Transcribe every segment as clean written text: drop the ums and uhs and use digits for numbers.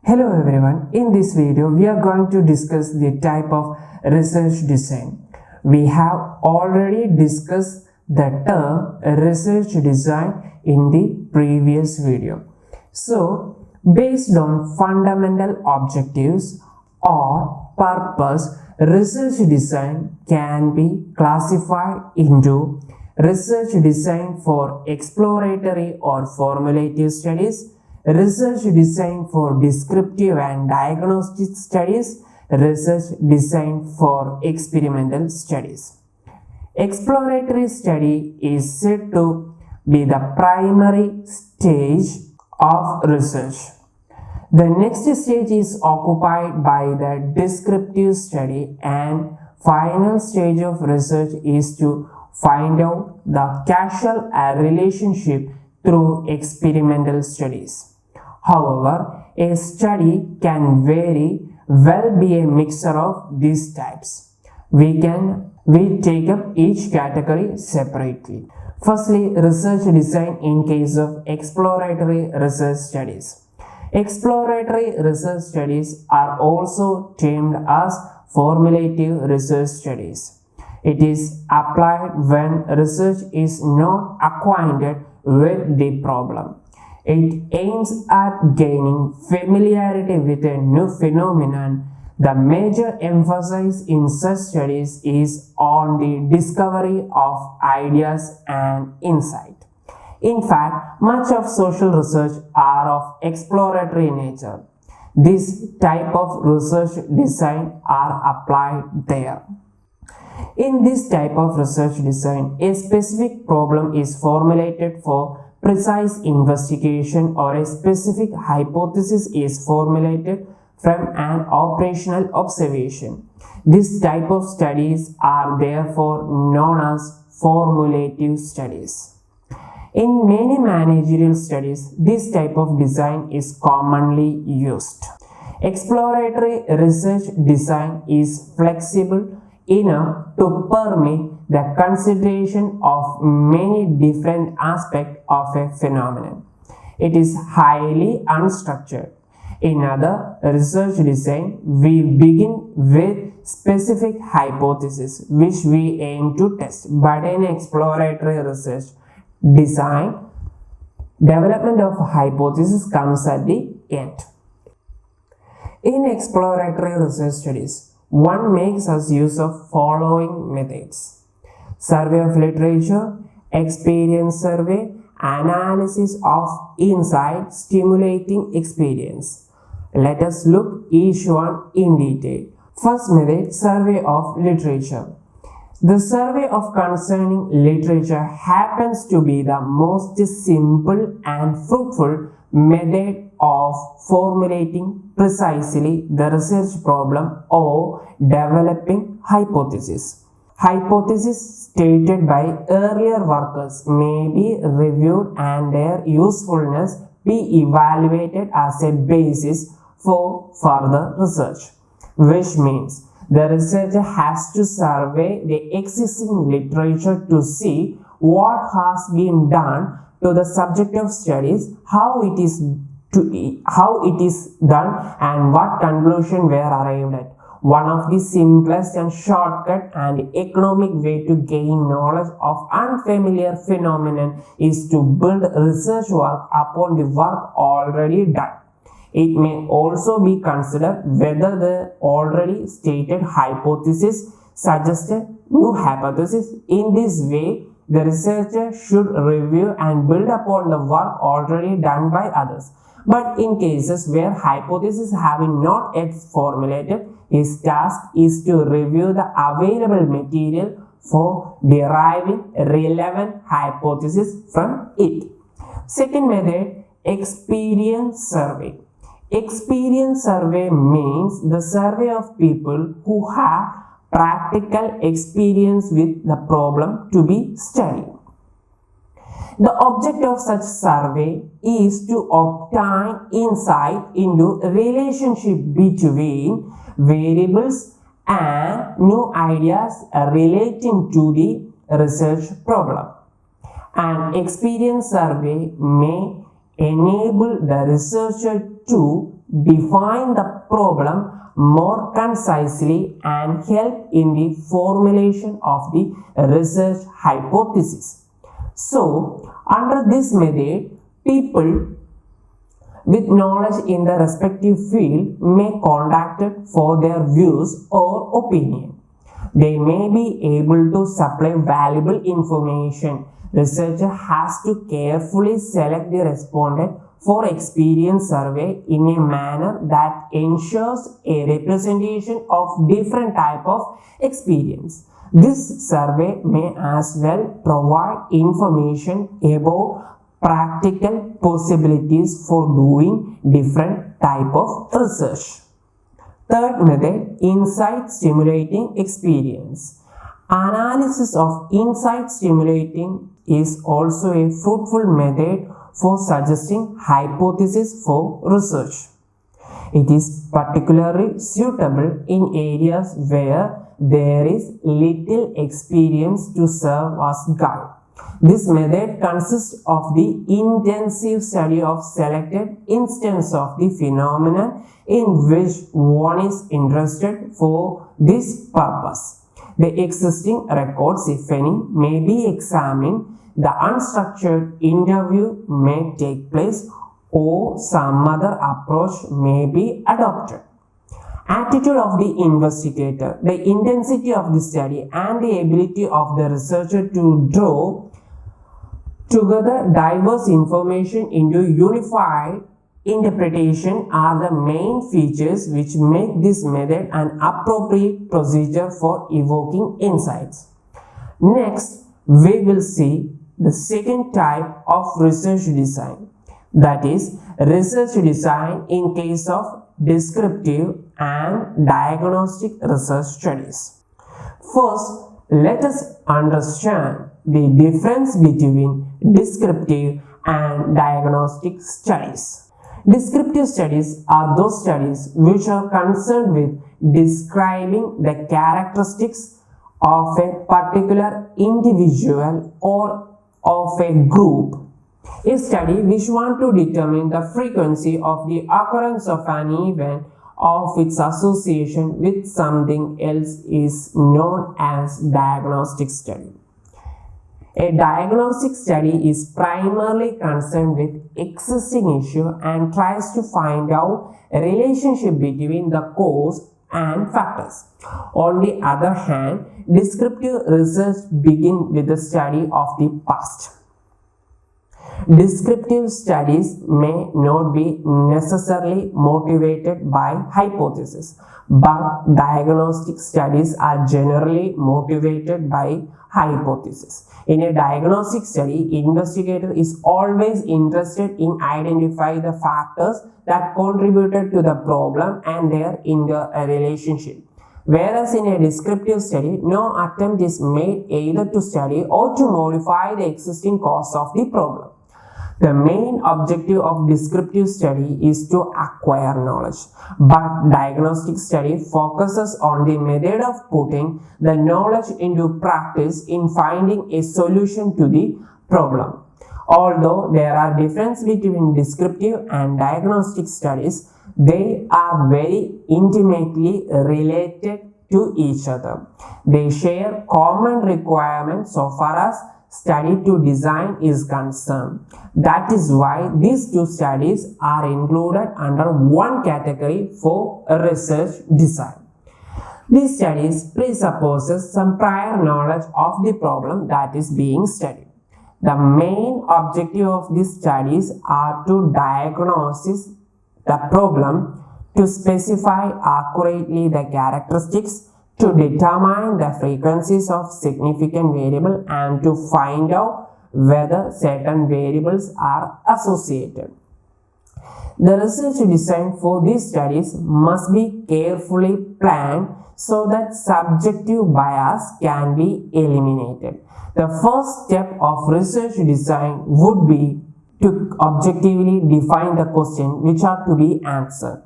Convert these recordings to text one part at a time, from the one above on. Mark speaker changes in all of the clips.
Speaker 1: Hello everyone, in this video we are going to discuss the type of research design. We have already discussed the term research design in the previous video. So, based on fundamental objectives or purpose, research design can be classified into research design for exploratory or formulative studies, research design for descriptive and diagnostic studies, research design for experimental studies. Exploratory study is said to be the primary stage of research. The next stage is occupied by the descriptive study, and final stage of research is to find out the causal relationship through experimental studies. However, a study can very well be a mixture of these types. We take up each category separately. Firstly, research design in case of exploratory research studies. Exploratory research studies are also termed as formulative research studies. It is applied when research is not acquainted with the problem. It aims at gaining familiarity with a new phenomenon. The major emphasis in such studies is on the discovery of ideas and insight. In fact, much of social research are of exploratory nature. This type of research design are applied there. In this type of research design, a specific problem is formulated for precise investigation, or a specific hypothesis is formulated from an operational observation. This type of studies are therefore known as formulative studies. In many managerial studies, this type of design is commonly used. Exploratory research design is flexible enough to permit the consideration of many different aspects of a phenomenon. It is highly unstructured. In other research design, we begin with specific hypothesis which we aim to test, but in exploratory research design, development of hypothesis comes at the end. In exploratory research studies, one makes us use of following methods: survey of literature, experience survey, analysis of insight, stimulating experience. Let us look each one in detail. First method, survey of literature. The survey of concerning literature happens to be the most simple and fruitful method of formulating precisely the research problem or developing hypothesis. Hypotheses stated by earlier workers may be reviewed and their usefulness be evaluated as a basis for further research, which means the researcher has to survey the existing literature to see what has been done to the subject of studies, how it is done, and what conclusion were arrived at. One of the simplest and shortcut and economic way to gain knowledge of unfamiliar phenomenon is to build research work upon the work already done. It may also be considered whether the already stated hypothesis suggests a new hypothesis. In this way, the researcher should review and build upon the work already done by others. But in cases where hypotheses have not yet formulated, his task is to review the available material for deriving relevant hypothesis from it. Second method, experience survey. Experience survey means the survey of people who have practical experience with the problem to be studied. The object of such survey is to obtain insight into relationship between variables and new ideas relating to the research problem. An experience survey may enable the researcher to define the problem more concisely and help in the formulation of the research hypothesis. So, under this method, people with knowledge in the respective field may contact it for their views or opinion. They may be able to supply valuable information. Researcher has to carefully select the respondent for experience survey in a manner that ensures a representation of different type of experience. This survey may as well provide information about practical possibilities for doing different type of research. Third method, insight stimulating experience. Analysis of insight stimulating is also a fruitful method for suggesting hypotheses for research. It is particularly suitable in areas where there is little experience to serve as guide. This method consists of the intensive study of selected instances of the phenomenon in which one is interested for this purpose. The existing records, if any, may be examined. The unstructured interview may take place or some other approach may be adopted. Attitude of the investigator. The intensity of the study and the ability of the researcher to draw together diverse information into unified interpretation are the main features which make this method an appropriate procedure for evoking insights. Next, we will see the second type of research design, that is research design in case of descriptive and diagnostic research studies. First, let us understand the difference between descriptive and diagnostic studies. Descriptive studies are those studies which are concerned with describing the characteristics of a particular individual or of a group. A study which wants to determine the frequency of the occurrence of an event of its association with something else is known as diagnostic study. A diagnostic study is primarily concerned with existing issue and tries to find out a relationship between the cause and factors. On the other hand, descriptive research begins with the study of the past. Descriptive studies may not be necessarily motivated by hypotheses, but diagnostic studies are generally motivated by hypothesis. In a diagnostic study, investigator is always interested in identifying the factors that contributed to the problem and their interrelationship. Whereas in a descriptive study, no attempt is made either to study or to modify the existing cause of the problem. The main objective of descriptive study is to acquire knowledge, but diagnostic study focuses on the method of putting the knowledge into practice in finding a solution to the problem. Although there are differences between descriptive and diagnostic studies, they are very intimately related to each other. They share common requirements so far as study to design is concerned. That is why these two studies are included under one category for research design. These studies presupposes some prior knowledge of the problem that is being studied. The main objective of these studies are to diagnose the problem, to specify accurately the characteristics, to determine the frequencies of significant variable, and to find out whether certain variables are associated. The research design for these studies must be carefully planned so that subjective bias can be eliminated. The first step of research design would be to objectively define the questions which are to be answered.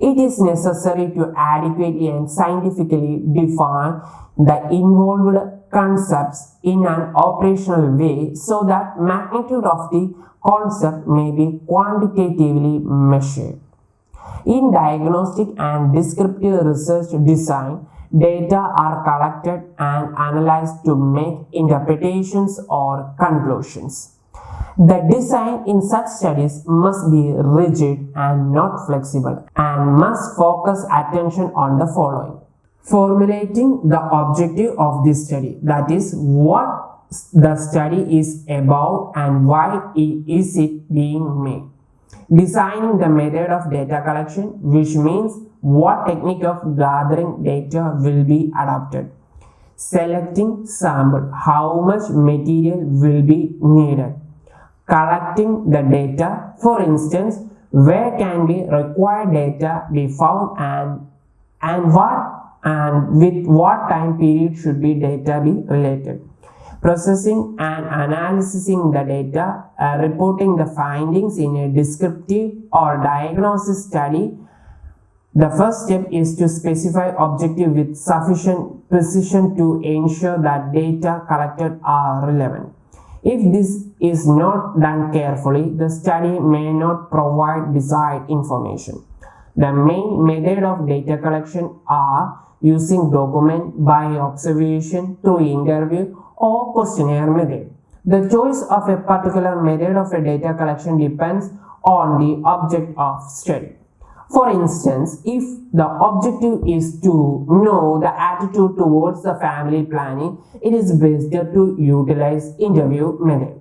Speaker 1: It is necessary to adequately and scientifically define the involved concepts in an operational way so that magnitude of the concept may be quantitatively measured. In diagnostic and descriptive research design, data are collected and analyzed to make interpretations or conclusions. The design in such studies must be rigid and not flexible and must focus attention on the following. Formulating the objective of this study, that is, what the study is about and why is it being made. Designing the method of data collection, which means what technique of gathering data will be adopted. Selecting sample, how much material will be needed. Collecting the data, for instance, where can be required data be found and with what time period should be data be related. Processing and analyzing the data, reporting the findings in a descriptive or diagnosis study. The first step is to specify objective with sufficient precision to ensure that data collected are relevant. If this is not done carefully, the study may not provide desired information. The main method of data collection are using document by observation, through interview or questionnaire method. The choice of a particular method of a data collection depends on the object of study. For instance, if the objective is to know the attitude towards the family planning, it is best to utilize interview method.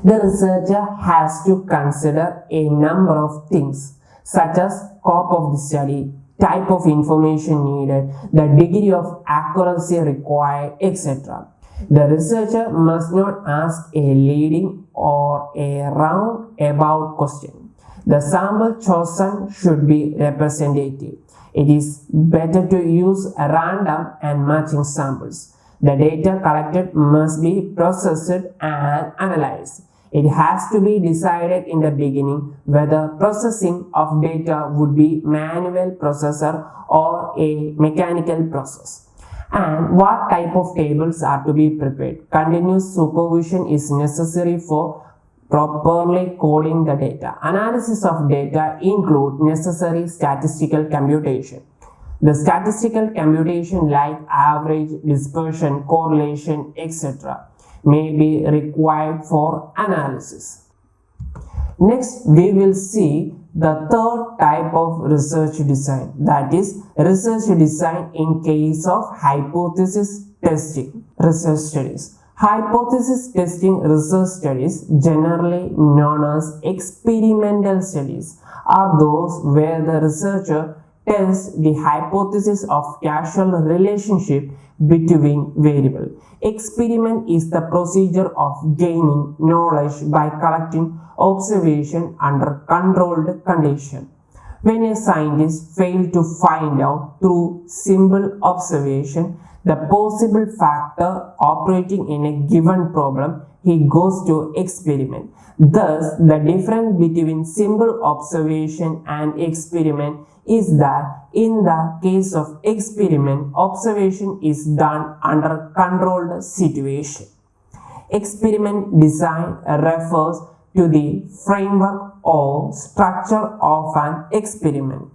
Speaker 1: The researcher has to consider a number of things such as scope of the study, type of information needed, the degree of accuracy required, etc. The researcher must not ask a leading or a roundabout question. The sample chosen should be representative. It is better to use random and matching samples. The data collected must be processed and analyzed. It has to be decided in the beginning whether processing of data would be manual processor or a mechanical process, and what type of tables are to be prepared. Continuous supervision is necessary for properly coding the data. Analysis of data include necessary statistical computation. The statistical computation like average, dispersion, correlation, etc. may be required for analysis. Next, we will see the third type of research design, that is research design in case of hypothesis testing research studies. Hypothesis testing research studies, generally known as experimental studies, are those where the researcher tests the hypothesis of causal relationship between variables. Experiment is the procedure of gaining knowledge by collecting observation under controlled conditions. When a scientist fails to find out through simple observation the possible factor operating in a given problem, he goes to experiment. Thus, the difference between simple observation and experiment is that in the case of experiment, observation is done under controlled situation. Experiment design refers to the framework or structure of an experiment.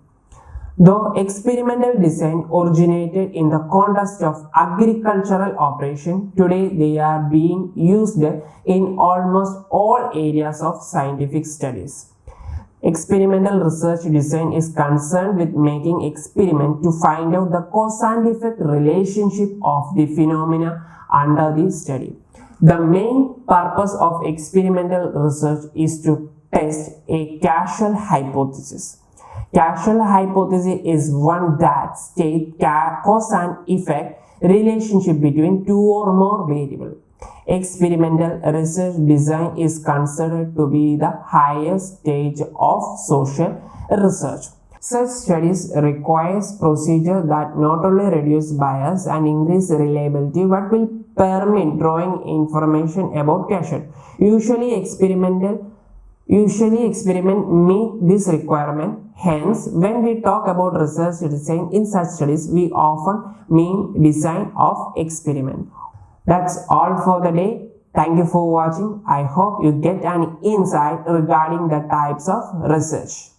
Speaker 1: Though experimental design originated in the context of agricultural operation, today they are being used in almost all areas of scientific studies. Experimental research design is concerned with making experiment to find out the cause and effect relationship of the phenomena under the study. The main purpose of experimental research is to test a causal hypothesis. Causal hypothesis is one that states cause and effect relationship between two or more variables. Experimental research design is considered to be the highest stage of social research. Such studies requires procedure that not only reduce bias and increase reliability but will permit drawing information about causation. Usually experiment meet this requirement. Hence, when we talk about research design in such studies, we often mean design of experiment. That's all for the day. Thank you for watching. I hope you get an insight regarding the types of research.